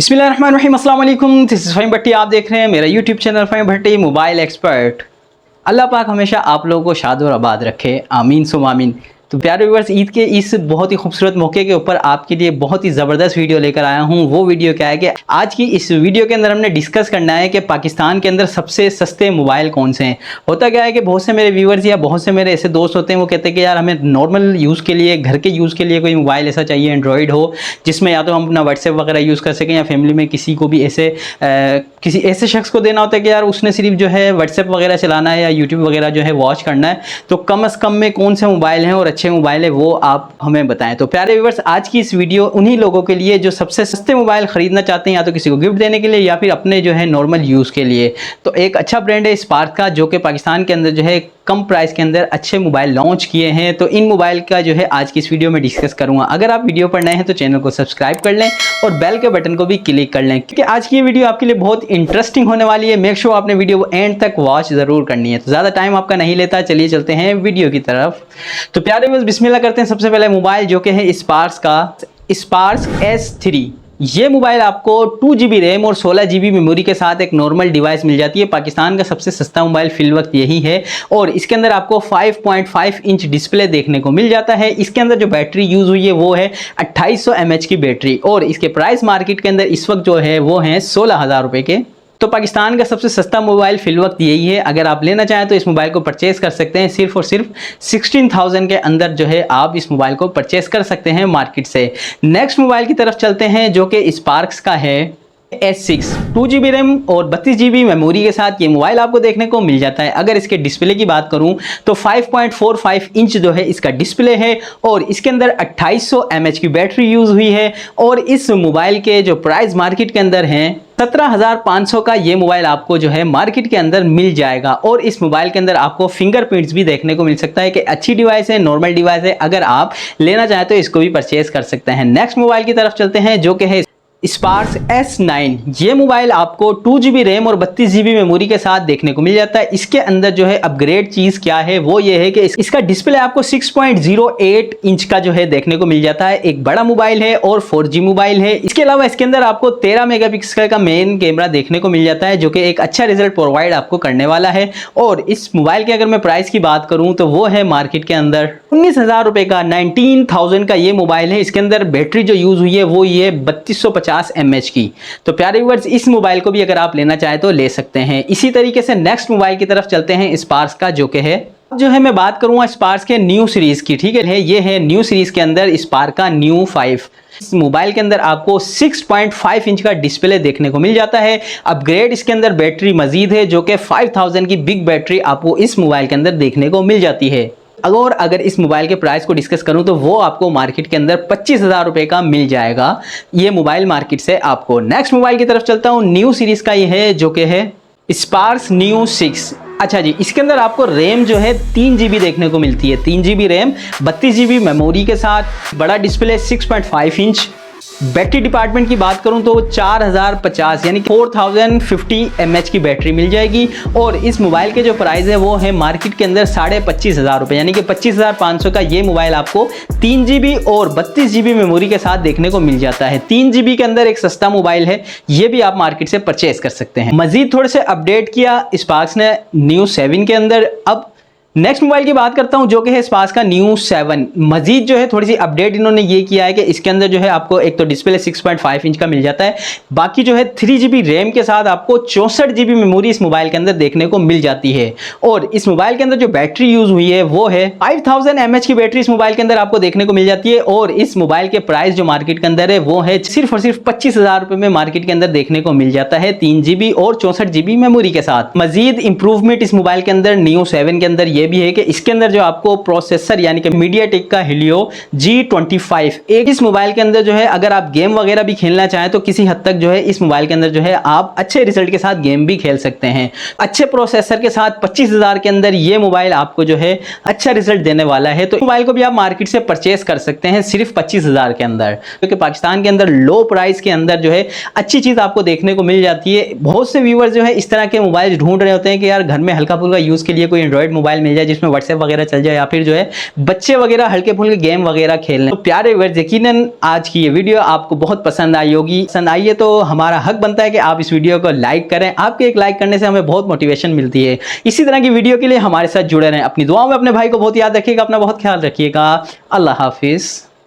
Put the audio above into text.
बिस्मिल्लाहिर्रहमानिर्रहीम, अस्सलाम वालेकुम। दिस इज़ फ़हीम भट्टी। आप देख रहे हैं मेरा यूट्यूब चैनल फ़हीम भट्टी मोबाइल एक्सपर्ट। अल्लाह पाक हमेशा आप लोगों को शाद और आबाद रखे, आमीन सुम आमीन। तो प्यारे व्यूअर्स, ईद के इस बहुत ही खूबसूरत मौके के ऊपर आपके लिए बहुत ही ज़बरदस्त वीडियो लेकर आया हूँ। वो वीडियो क्या है कि आज की इस वीडियो के अंदर हमने डिस्कस करना है कि पाकिस्तान के अंदर सबसे सस्ते मोबाइल कौन से हैं। होता क्या है कि बहुत से मेरे व्यूअर्स या बहुत से मेरे ऐसे दोस्त होते हैं, वो कहते हैं कि यार हमें नॉर्मल यूज़ के लिए, घर के यूज़ के लिए कोई मोबाइल ऐसा चाहिए एंड्रॉयड हो जिसमें या तो हम अपना व्हाट्सएप वगैरह यूज़ कर सकें, या फैमिली में किसी को भी ऐसे किसी ऐसे शख्स को देना होता है कि यार उसने सिर्फ जो है व्हाट्सएप वगैरह चलाना है या यूट्यूब वगैरह जो है वॉच करना है। तो कम से कम में कौन से मोबाइल हैं और अच्छे मोबाइल है वो आप हमें बताएं। तो प्यारे व्यूअर्स, आज की इस वीडियो उन्हीं लोगों के लिए जो सबसे सस्ते मोबाइल खरीदना चाहते हैं, या तो किसी को गिफ्ट देने के लिए या फिर अपने जो है नॉर्मल यूज़ के लिए। तो एक अच्छा ब्रांड है स्पार्क का, जो कि पाकिस्तान के अंदर जो है कम प्राइस के अंदर अच्छे मोबाइल लॉन्च किए हैं। तो इन मोबाइल का जो है आज की इस वीडियो में डिस्कस करूंगा। अगर आप वीडियो पर नए हैं तो चैनल को सब्सक्राइब कर लें और बेल के बटन को भी क्लिक कर लें, क्योंकि आज की ये वीडियो आपके लिए बहुत इंटरेस्टिंग होने वाली है। मेक श्योर आपने वीडियो एंड तक वॉच ज़रूर करनी है। तो ज़्यादा टाइम आपका नहीं लेता, चलिए चलते हैं वीडियो की तरफ। तो प्यारे व्यूअर्स, बिस्मिल्लाह करते हैं। सबसे पहले मोबाइल जो कि है स्पार्क का स्पार्क S3। ये मोबाइल आपको 2GB रैम और 16GB मेमोरी के साथ एक नॉर्मल डिवाइस मिल जाती है। पाकिस्तान का सबसे सस्ता मोबाइल फिल वक्त यही है, और इसके अंदर आपको 5.5 इंच डिस्प्ले देखने को मिल जाता है। इसके अंदर जो बैटरी यूज़ हुई है वो है 2800 mAh की बैटरी, और इसके प्राइस मार्केट के अंदर इस वक्त जो है वो हैं 16,000 रुपये के। तो पाकिस्तान का सबसे सस्ता मोबाइल फिल वक्त यही है। अगर आप लेना चाहें तो इस मोबाइल को परचेस कर सकते हैं। सिर्फ और सिर्फ 16,000 के अंदर जो है आप इस मोबाइल को परचेस कर सकते हैं मार्केट से। नेक्स्ट मोबाइल की तरफ चलते हैं, जो कि स्पार्क्स का है S6। 2GB रैम और 32GB मेमोरी के साथ ये मोबाइल आपको देखने को मिल जाता है। अगर इसके डिस्प्ले की बात करूं तो 5.45 इंच जो है इसका डिस्प्ले है, और इसके अंदर 2800 mAh की बैटरी यूज़ हुई है। और इस मोबाइल के जो प्राइस मार्केट के अंदर हैं 17,500 का ये मोबाइल आपको जो है मार्केट के अंदर मिल जाएगा। और इस मोबाइल के अंदर आपको फिंगरप्रिंट्स भी देखने को मिल सकता है कि अच्छी डिवाइस है, नॉर्मल डिवाइस है। अगर आप लेना चाहें तो इसको भी परचेज कर सकते हैं। नेक्स्ट मोबाइल की तरफ चलते हैं, जो कि है स्पार्क S9। ये मोबाइल आपको 2GB रैम और 32GB मेमोरी के साथ देखने को मिल जाता है। इसके अंदर जो है अपग्रेड चीज़ क्या है वो ये है कि इसका डिस्प्ले आपको 6.08 इंच का जो है देखने को मिल जाता है। एक बड़ा मोबाइल है और 4G मोबाइल है। इसके अलावा इसके अंदर आपको 13 मेगापिक्सल का मेन कैमरा देखने को मिल जाता है, जो कि एक अच्छा रिजल्ट प्रोवाइड आपको करने वाला है। और इस मोबाइल की अगर मैं प्राइस की बात करूँ तो वो है मार्केट के अंदर 19,000 रुपये का, 19,000 का ये मोबाइल है। इसके अंदर बैटरी जो यूज़ हुई है वो ये 3250 mAh की। तो प्यारे व्यूअर्स, इस मोबाइल को भी अगर आप लेना चाहें तो ले सकते हैं। इसी तरीके से नेक्स्ट मोबाइल की तरफ चलते हैं, स्पार्क का, जो कि है जो है मैं बात करूंगा स्पार्क के न्यू सीरीज की। ठीक है, ये है न्यू सीरीज के अंदर स्पार्क का न्यू 5। इस मोबाइल के अंदर आपको 6.5 इंच का डिस्प्ले देखने को मिल जाता है। अपग्रेड इसके अंदर बैटरी मजीद है, जो कि 5000 की बिग बैटरी आपको इस मोबाइल के अंदर देखने को मिल जाती है। अगर इस मोबाइल के प्राइस को डिस्कस करूं तो वो आपको मार्केट के अंदर 25,000 रुपये का मिल जाएगा ये मोबाइल मार्केट से आपको। नेक्स्ट मोबाइल की तरफ चलता हूं, न्यू सीरीज का ये है, जो कि है स्पार्क न्यू 6। अच्छा जी, इसके अंदर आपको रैम जो है 3GB देखने को मिलती है। 3GB रैम 32GB मेमोरी के साथ, बड़ा डिस्प्ले 6.5 इंच। बैटरी डिपार्टमेंट की बात करूं तो 4050 यानी 4050 mAh की बैटरी मिल जाएगी। और इस मोबाइल के जो प्राइस है वो है मार्केट के अंदर 25,500 रुपये, यानी कि 25,500 का ये मोबाइल आपको 3GB और 32GB मेमोरी के साथ देखने को मिल जाता है। 3GB के अंदर एक सस्ता मोबाइल है, ये भी आप मार्केट से परचेज कर सकते हैं। मजीद थोड़े से अपडेट किया स्पार्क ने न्यू 7 के अंदर। अब नेक्स्ट मोबाइल की बात करता हूं, जो कि है स्पार्क का न्यू 7। मजीद जो है थोड़ी सी अपडेट इन्होंने ये किया है कि इसके अंदर जो है आपको एक तो डिस्प्ले 6.5 इंच का मिल जाता है, बाकी जो है 3GB रैम के साथ आपको 64GB मेमोरी इस मोबाइल के अंदर देखने को मिल जाती है। और इस मोबाइल के अंदर जो बैटरी यूज हुई है वो है 5000 mAh की बैटरी इस मोबाइल के अंदर आपको देखने को मिल जाती है। और इस मोबाइल के प्राइस जो मार्केट के अंदर है वो है सिर्फ और सिर्फ 25,000 रुपये में मार्केट के अंदर देखने को मिल जाता है, 3GB और 64GB मेमोरी के साथ। मजीद इंप्रूवमेंट इस मोबाइल के अंदर न्यू 7 के अंदर ये भी है कि इसके अंदर जो आपको प्रोसेसर यानी कि मीडियाटेक का Helio G25 एक इस मोबाइल के अंदर जो है, अगर आप गेम वगैरह भी खेलना चाहें तो किसी हद तक जो है इस मोबाइल के अंदर जो है आप अच्छे रिजल्ट के साथ गेम भी खेल सकते हैं। अच्छे प्रोसेसर के साथ 25,000 के अंदर ये मोबाइल आपको जो है अच्छा रिजल्ट देने वाला है। तो मोबाइल को भी आप मार्केट से परचेस कर सकते हैं सिर्फ 25,000 के अंदर, क्योंकि पाकिस्तान के अंदर लो प्राइस के अंदर जो है अच्छी चीज आपको देखने को मिल जाती है। बहुत से व्यूअर्स जो है इस तरह के मोबाइल ढूंढ रहे होते हैं कि यार घर में हल्का फुल्का यूज के लिए कोई एंड्रॉइड मोबाइल मिल जाए जिसमें व्हाट्सएप वगैरह चल जाए, या फिर जो है बच्चे वगैरह हल्के फुल्के गेम वगैरह खेल लें। तो प्यारे व्यूअर्स, यकीनन आज की ये वीडियो आपको बहुत पसंद आई होगी। पसंद आई है तो हमारा हक बनता है कि आप इस वीडियो को लाइक करें। आपके एक लाइक करने से हमें बहुत मोटिवेशन मिलती है। इसी तरह की वीडियो के लिए हमारे साथ जुड़े रहें। अपनी दुआओं में अपने भाई को बहुत याद रखिएगा, अपना बहुत ख्याल रखिएगा। अल्लाह हाफिज़।